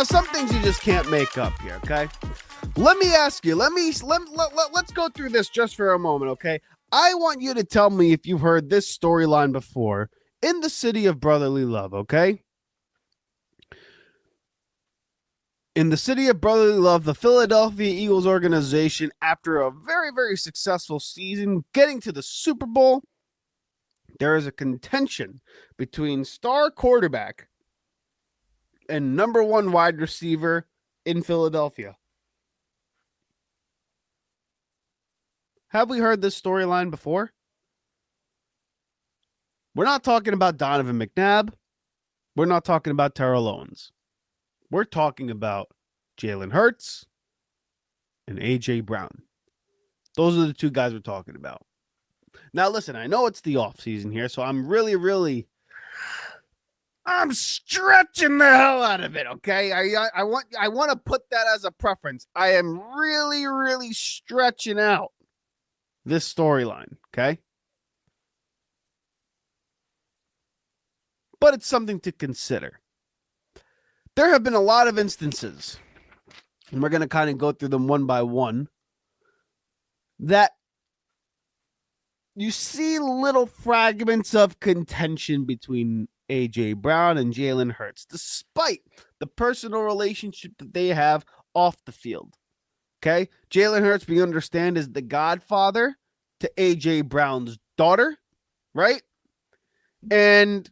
some things you just can't make up here, okay? Let me ask you, let's go through this just for a moment, okay? I want you to tell me if you've heard this storyline before in the city of brotherly love, okay? In the city of brotherly love, the Philadelphia Eagles organization, after a very, very successful season, getting to the Super Bowl, there is a contention between star quarterback and number one wide receiver in Philadelphia. Have we heard this storyline before? We're not talking about Donovan McNabb. We're not talking about Terrell Owens. We're talking about Jalen Hurts and AJ Brown. Those are the two guys we're talking about. Now, listen, I know it's the offseason here, so I'm I'm stretching the hell out of it, okay? I want to put that as a preference. I am really stretching out this storyline, okay? But it's something to consider. There have been a lot of instances, and we're going to kind of go through them one by one, that you see little fragments of contention between AJ Brown and Jalen Hurts, despite the personal relationship that they have off the field. Okay? Jalen Hurts, we understand, is the godfather to AJ Brown's daughter, right? And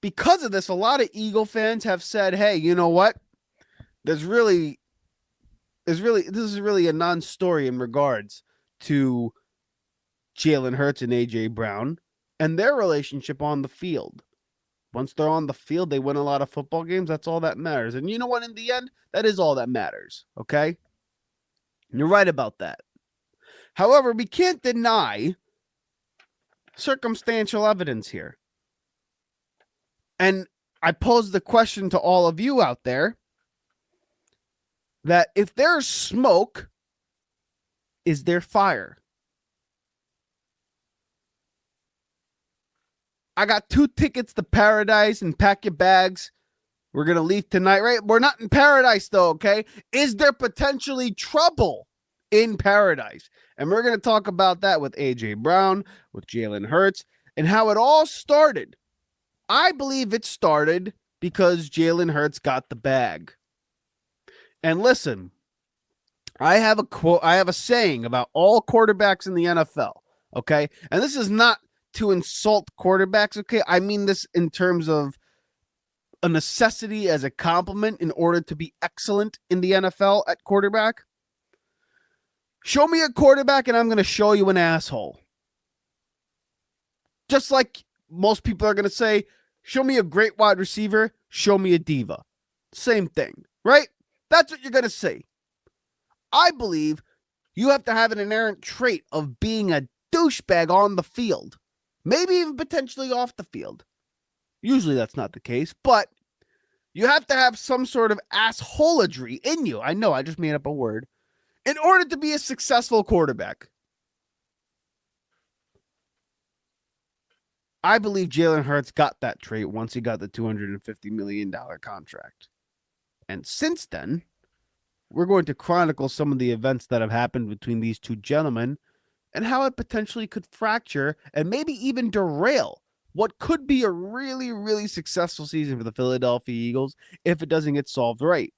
because of this, a lot of Eagle fans have said, hey, you know what? This is really a non-story in regards to Jalen Hurts and AJ Brown and their relationship on the field. Once they're on the field, they win a lot of football games. That's all that matters. And you know what? In the end, that is all that matters. Okay? And you're right about that. However, we can't deny circumstantial evidence here. And I pose the question to all of you out there that if there's smoke, is there fire? I got 2 tickets to paradise and pack your bags. We're going to leave tonight, right? We're not in paradise though, okay? Is there potentially trouble in paradise? And we're going to talk about that with AJ Brown, with Jalen Hurts, and how it all started. I believe it started because Jalen Hurts got the bag. And listen, I have a quote, I have a saying about all quarterbacks in the NFL, okay? And this is not to insult quarterbacks, okay? I mean this in terms of a necessity as a compliment in order to be excellent in the NFL at quarterback. Show me a quarterback and I'm going to show you an asshole. Just like most people are going to say, show me a great wide receiver, show me a diva. Same thing, right? That's what you're going to say. I believe you have to have an inherent trait of being a douchebag on the field. Maybe even potentially off the field. Usually that's not the case, but you have to have some sort of assholery in you. I know, I just made up a word. In order to be a successful quarterback. I believe Jalen Hurts got that trait once he got the $250 million contract. And since then, we're going to chronicle some of the events that have happened between these two gentlemen and how it potentially could fracture and maybe even derail what could be a really successful season for the Philadelphia Eagles if it doesn't get solved right.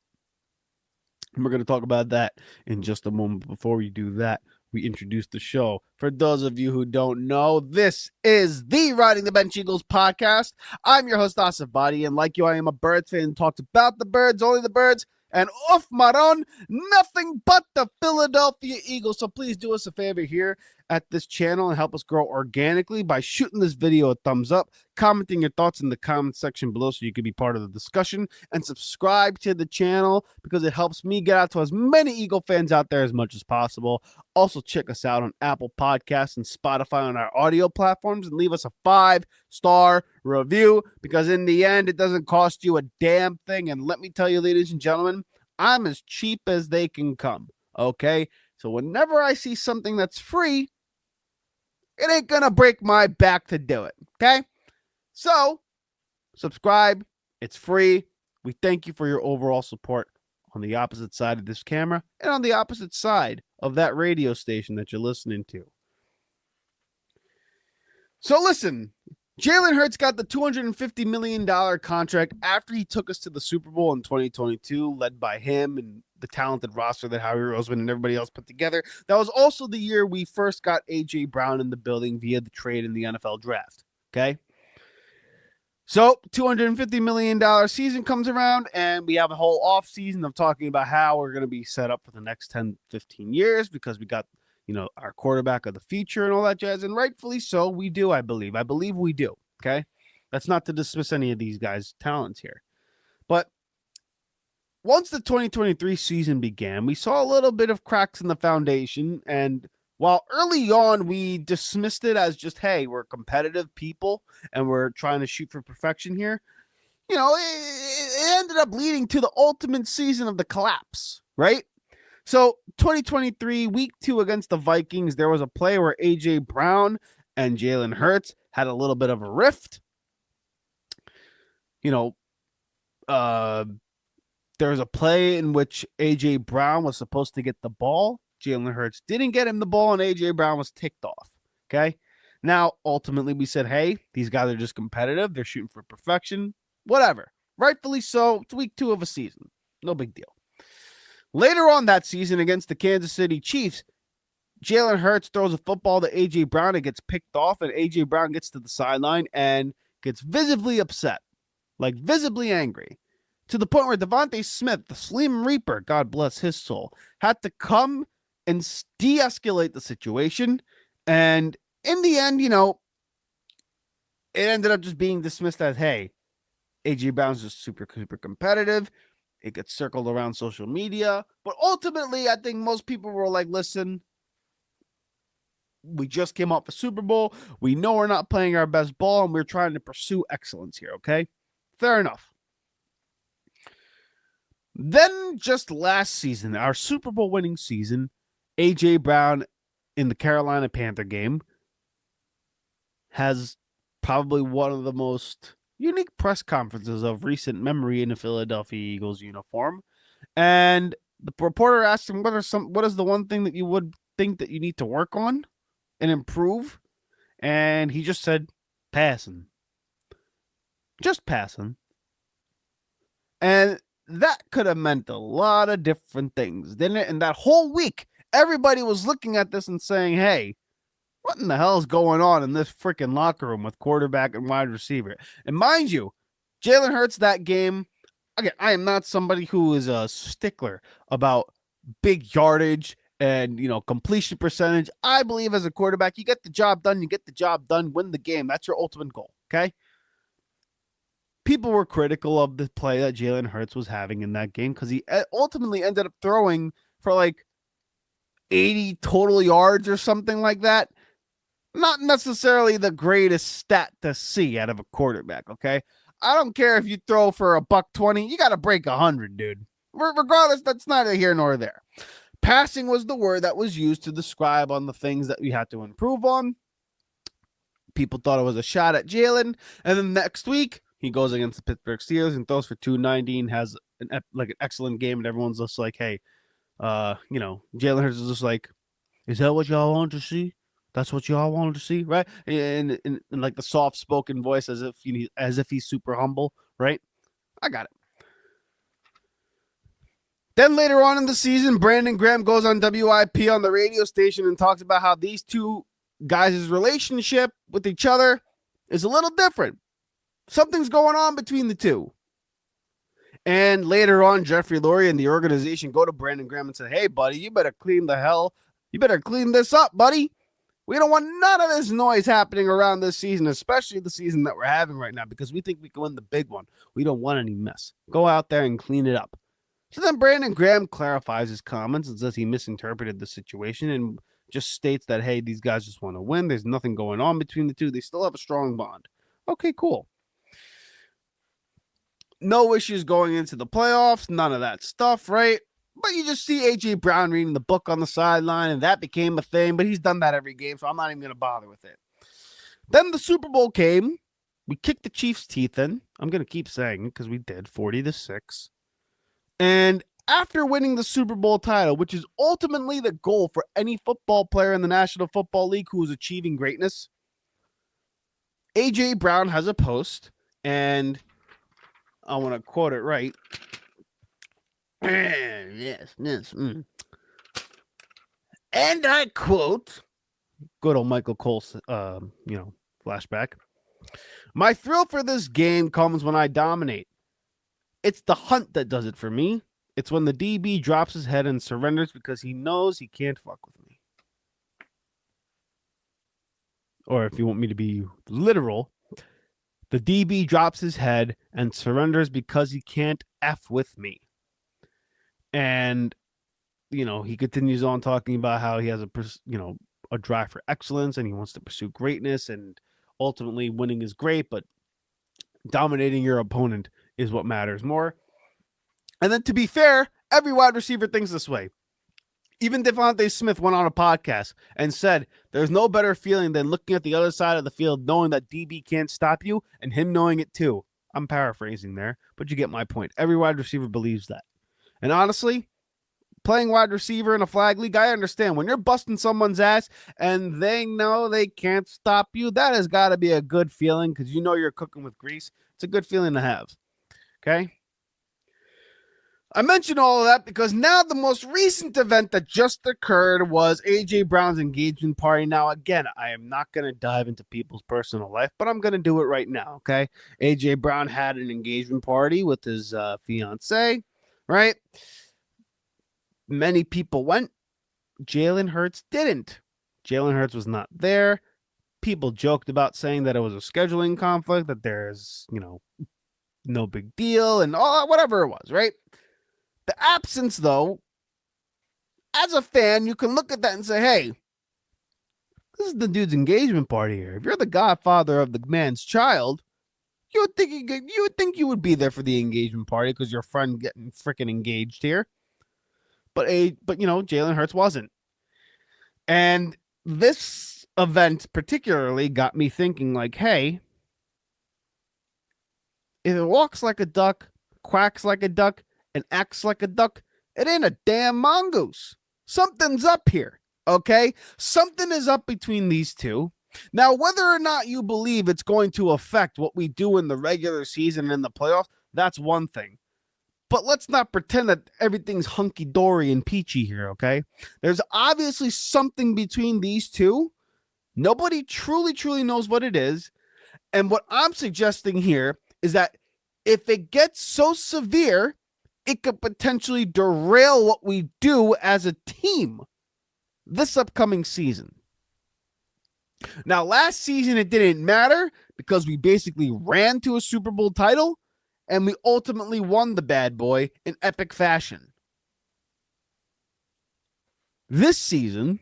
And we're going to talk about that in just a moment. Before we do that, we introduce the show. For those of you who don't know, this is the Riding the Bench Eagles podcast. I'm your host, Asif Badi, and like you, I am a Birds fan who talks about the birds, only the birds, and off Maron, nothing but the Philadelphia Eagles. So please do us a favor here at this channel and help us grow organically by shooting this video a thumbs up, commenting your thoughts in the comment section below so you can be part of the discussion, and subscribe to the channel because it helps me get out to as many Eagle fans out there as much as possible. Also, check us out on Apple Podcasts and Spotify on our audio platforms and leave us a 5-star review because in the end, it doesn't cost you a damn thing. And let me tell you, ladies and gentlemen, I'm as cheap as they can come, okay? So whenever I see something that's free, it ain't gonna break my back to do it, okay? So, Subscribe. It's free. We thank you for your overall support on the opposite side of this camera and on the opposite side of that radio station that you're listening to. So listen, Jalen Hurts got the $250 million contract after he took us to the Super Bowl in 2022, led by him and the talented roster that Howie Roseman and everybody else put together. That was also the year we first got AJ Brown in the building via the trade in the NFL draft. Okay. So $250 million season comes around, and we have a whole off season of talking about how we're going to be set up for the next 10, 15 years because we got, our quarterback of the future and all that jazz. And rightfully so, we do, I believe. I believe we do. Okay. That's not to dismiss any of these guys' talents here. But once the 2023 season began, we saw a little bit of cracks in the foundation. And while early on we dismissed it as just, hey, we're competitive people and we're trying to shoot for perfection here, it ended up leading to the ultimate season of the collapse, right? So 2023, week 2 against the Vikings, there was a play where AJ Brown and Jalen Hurts had a little bit of a rift. There was a play in which AJ Brown was supposed to get the ball. Jalen Hurts didn't get him the ball, and AJ Brown was ticked off. Okay. Now, ultimately, we said, hey, these guys are just competitive. They're shooting for perfection. Whatever. Rightfully so. It's week 2 of a season. No big deal. Later on that season against the Kansas City Chiefs, Jalen Hurts throws a football to AJ Brown. It gets picked off, and AJ Brown gets to the sideline and gets visibly upset, like visibly angry, to the point where Devontae Smith, the Slim Reaper, God bless his soul, had to come and de-escalate the situation. And in the end, it ended up just being dismissed as, hey, AJ Brown's just super, super competitive. It gets circled around social media. But ultimately, I think most people were like, listen, we just came off a Super Bowl. We know we're not playing our best ball, and we're trying to pursue excellence here, okay? Fair enough. Then just last season, our Super Bowl winning season, AJ Brown in the Carolina Panther game has probably one of the most unique press conferences of recent memory in a Philadelphia Eagles uniform. And the reporter asked him, what is the one thing that you would think that you need to work on and improve? And he just said, passing. Just passing. And that could have meant a lot of different things, didn't it? And that whole week, everybody was looking at this and saying, hey, what in the hell is going on in this freaking locker room with quarterback and wide receiver? And mind you, Jalen Hurts that game, again, I am not somebody who is a stickler about big yardage and, completion percentage. I believe as a quarterback, you get the job done, win the game. That's your ultimate goal, okay? People were critical of the play that Jalen Hurts was having in that game because he ultimately ended up throwing for like 80 total yards or something like that. Not necessarily the greatest stat to see out of a quarterback, okay? I don't care if you throw for $120, you got to break 100, dude. Regardless, that's neither here nor there. Passing was the word that was used to describe on the things that we had to improve on. People thought it was a shot at Jalen, and then next week, he goes against the Pittsburgh Steelers and throws for 290 and has an excellent game, and everyone's just like, hey, Jalen Hurts is just like, is that what y'all wanted to see? That's what y'all wanted to see, right? And like the soft-spoken voice, as if he's super humble, right? I got it. Then later on in the season, Brandon Graham goes on WIP on the radio station and talks about how these two guys' relationship with each other is a little different. Something's going on between the two. And later on, Jeffrey Lurie and the organization go to Brandon Graham and say, hey, buddy, you better clean this up, buddy. We don't want none of this noise happening around this season, especially the season that we're having right now, because we think we can win the big one. We don't want any mess. Go out there and clean it up. So then Brandon Graham clarifies his comments and says he misinterpreted the situation and just states that, hey, these guys just want to win. There's nothing going on between the two. They still have a strong bond. Okay, cool. No issues going into the playoffs. None of that stuff, right? But you just see AJ Brown reading the book on the sideline, and that became a thing. But he's done that every game, so I'm not even going to bother with it. Then the Super Bowl came. We kicked the Chiefs' teeth in. I'm going to keep saying it because we did 40-6. And after winning the Super Bowl title, which is ultimately the goal for any football player in the National Football League who is achieving greatness, AJ Brown has a post, and I want to quote it right. Yes. And I quote, good old Michael Cole, flashback. My thrill for this game comes when I dominate. It's the hunt that does it for me. It's when the DB drops his head and surrenders because he knows he can't fuck with me. Or if you want me to be literal, the DB drops his head and surrenders because he can't F with me. And, he continues on talking about how he has a drive for excellence and he wants to pursue greatness, and ultimately winning is great, but dominating your opponent is what matters more. And then, to be fair, every wide receiver thinks this way. Even Devontae Smith went on a podcast and said there's no better feeling than looking at the other side of the field knowing that DB can't stop you, and him knowing it too. I'm paraphrasing there, but you get my point. Every wide receiver believes that. And honestly, playing wide receiver in a flag league, I understand. When you're busting someone's ass and they know they can't stop you, that has got to be a good feeling because you're cooking with grease. It's a good feeling to have. Okay? I mention all of that because now the most recent event that just occurred was AJ Brown's engagement party. Now, again, I am not going to dive into people's personal life, but I'm going to do it right now, okay? AJ Brown had an engagement party with his fiance, right? Many people went. Jalen Hurts didn't. Jalen Hurts was not there. People joked about saying that it was a scheduling conflict, that there's, no big deal and all whatever it was, right? The absence, though, as a fan, you can look at that and say, hey, this is the dude's engagement party here. If you're the godfather of the man's child, you would think you would be there for the engagement party because your friend getting freaking engaged here. But Jalen Hurts wasn't. And this event particularly got me thinking, like, hey, if it walks like a duck, quacks like a duck, and acts like a duck, it ain't a damn mongoose. Something's up here, okay? Something is up between these two. Now, whether or not you believe it's going to affect what we do in the regular season and in the playoffs, that's one thing. But let's not pretend that everything's hunky-dory and peachy here, okay? There's obviously something between these two. Nobody truly knows what it is. And what I'm suggesting here is that if it gets so severe, it could potentially derail what we do as a team this upcoming season. Now, last season, it didn't matter because we basically ran to a Super Bowl title and we ultimately won the bad boy in epic fashion. This season,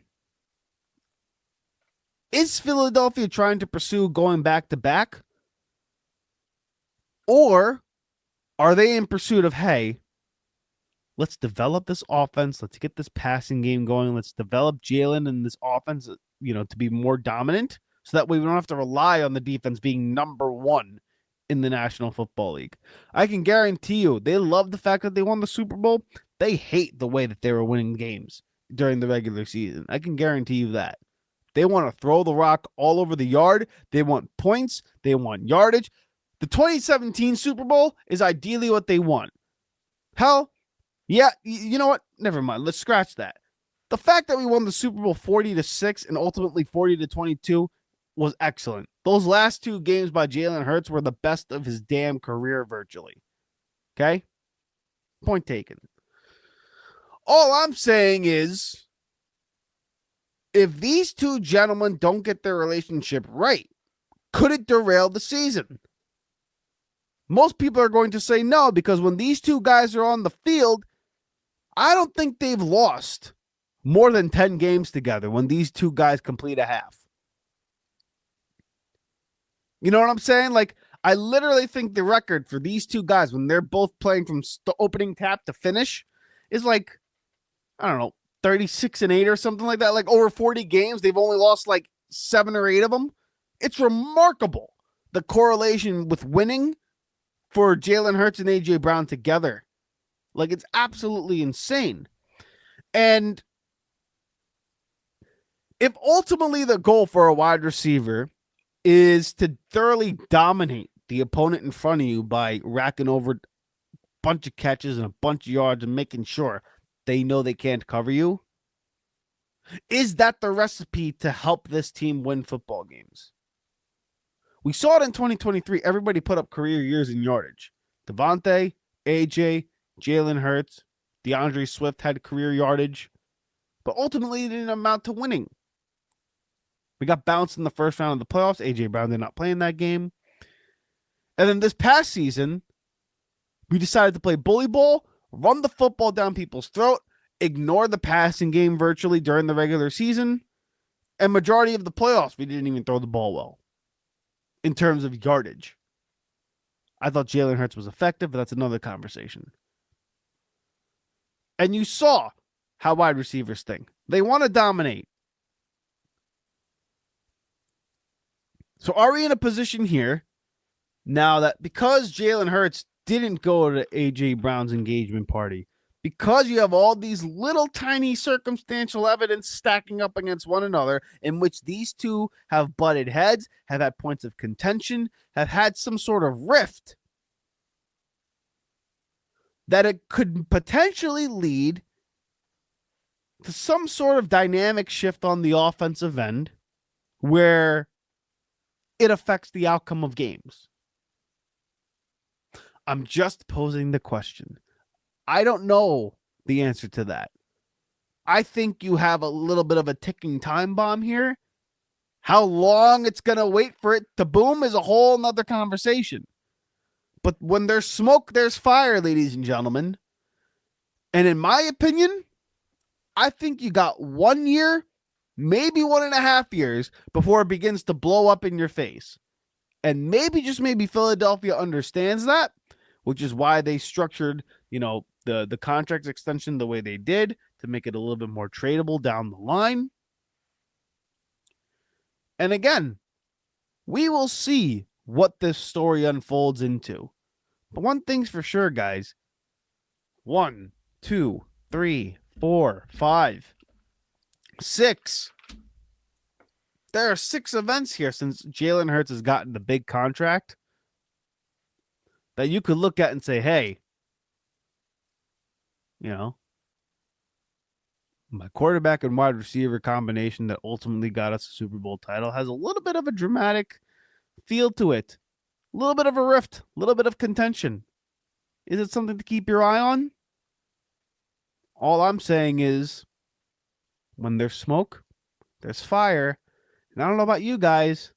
is Philadelphia trying to pursue going back to back? Or are they in pursuit of, hey, let's develop this offense. Let's get this passing game going. Let's develop Jalen and this offense, to be more dominant so that way we don't have to rely on the defense being number one in the National Football League. I can guarantee you they love the fact that they won the Super Bowl. They hate the way that they were winning games during the regular season. I can guarantee you that. They want to throw the rock all over the yard. They want points. They want yardage. The 2017 Super Bowl is ideally what they want. Hell, yeah, you know what? Never mind. Let's scratch that. The fact that we won the Super Bowl 40-6 and ultimately 40-22 was excellent. Those last two games by Jalen Hurts were the best of his damn career virtually. Okay? Point taken. All I'm saying is, if these two gentlemen don't get their relationship right, could it derail the season? Most people are going to say no, because when these two guys are on the field, I don't think they've lost more than 10 games together when these two guys complete a half. You know what I'm saying? Like, I literally think the record for these two guys when they're both playing from opening tap to finish is like, I don't know, 36-8 or something like that. Like over 40 games, they've only lost like 7 or 8 of them. It's remarkable, the correlation with winning for Jalen Hurts and AJ Brown together. Like, it's absolutely insane. And if ultimately the goal for a wide receiver is to thoroughly dominate the opponent in front of you by racking over a bunch of catches and a bunch of yards and making sure they know they can't cover you, is that the recipe to help this team win football games? We saw it in 2023. Everybody put up career years in yardage. Devontae, AJ, Jalen Hurts, DeAndre Swift had career yardage, but ultimately it didn't amount to winning. We got bounced in the first round of the playoffs. AJ Brown did not play in that game. And then this past season, we decided to play bully ball, run the football down people's throat, ignore the passing game virtually during the regular season, and majority of the playoffs, we didn't even throw the ball well in terms of yardage. I thought Jalen Hurts was effective, but that's another conversation. And you saw how wide receivers think. They want to dominate. So are we in a position here now that because Jalen Hurts didn't go to A.J. Brown's engagement party, because you have all these little tiny circumstantial evidence stacking up against one another in which these two have butted heads, have had points of contention, have had some sort of rift, that it could potentially lead to some sort of dynamic shift on the offensive end where it affects the outcome of games. I'm just posing the question. I don't know the answer to that. I think you have a little bit of a ticking time bomb here. How long it's going to wait for it to boom is a whole nother conversation. But when there's smoke, there's fire, ladies and gentlemen. And in my opinion, I think you got 1 year, maybe 1.5 years before it begins to blow up in your face. And maybe, just maybe, Philadelphia understands that, which is why they structured, the contract extension the way they did to make it a little bit more tradable down the line. And again, we will see what this story unfolds into. But one thing's for sure, guys. 1, 2, 3, 4, 5, 6. There are 6 events here since Jalen Hurts has gotten the big contract that you could look at and say, hey, my quarterback and wide receiver combination that ultimately got us a Super Bowl title has a little bit of a dramatic feel to it. A little bit of a rift, a little bit of contention. Is it something to keep your eye on? All I'm saying is, when there's smoke, there's fire. And I don't know about you guys.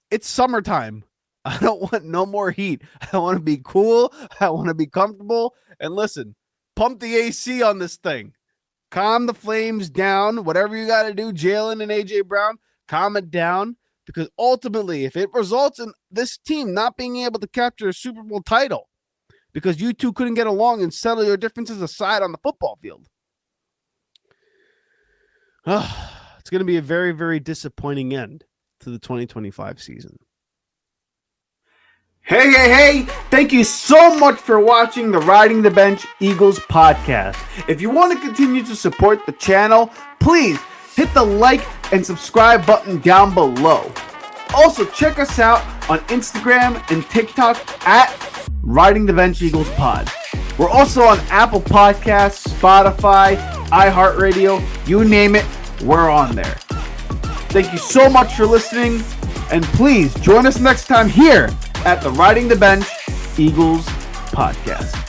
It's summertime. I don't want no more heat. I want to be cool. I want to be comfortable. And listen, pump the AC on this thing. Calm the flames down. Whatever you got to do, Jalen and AJ Brown, calm it down. Because ultimately, if it results in this team not being able to capture a Super Bowl title because you two couldn't get along and settle your differences aside on the football field, it's going to be a very, very disappointing end to the 2025 season. Hey. Thank you so much for watching the Riding the Bench Eagles podcast. If you want to continue to support the channel, please hit the like and subscribe button down below. Also, check us out on Instagram and TikTok at Riding the Bench Eagles Pod. We're also on Apple Podcasts, Spotify, iHeartRadio, you name it, we're on there. Thank you so much for listening, and please join us next time here at the Riding the Bench Eagles Podcast.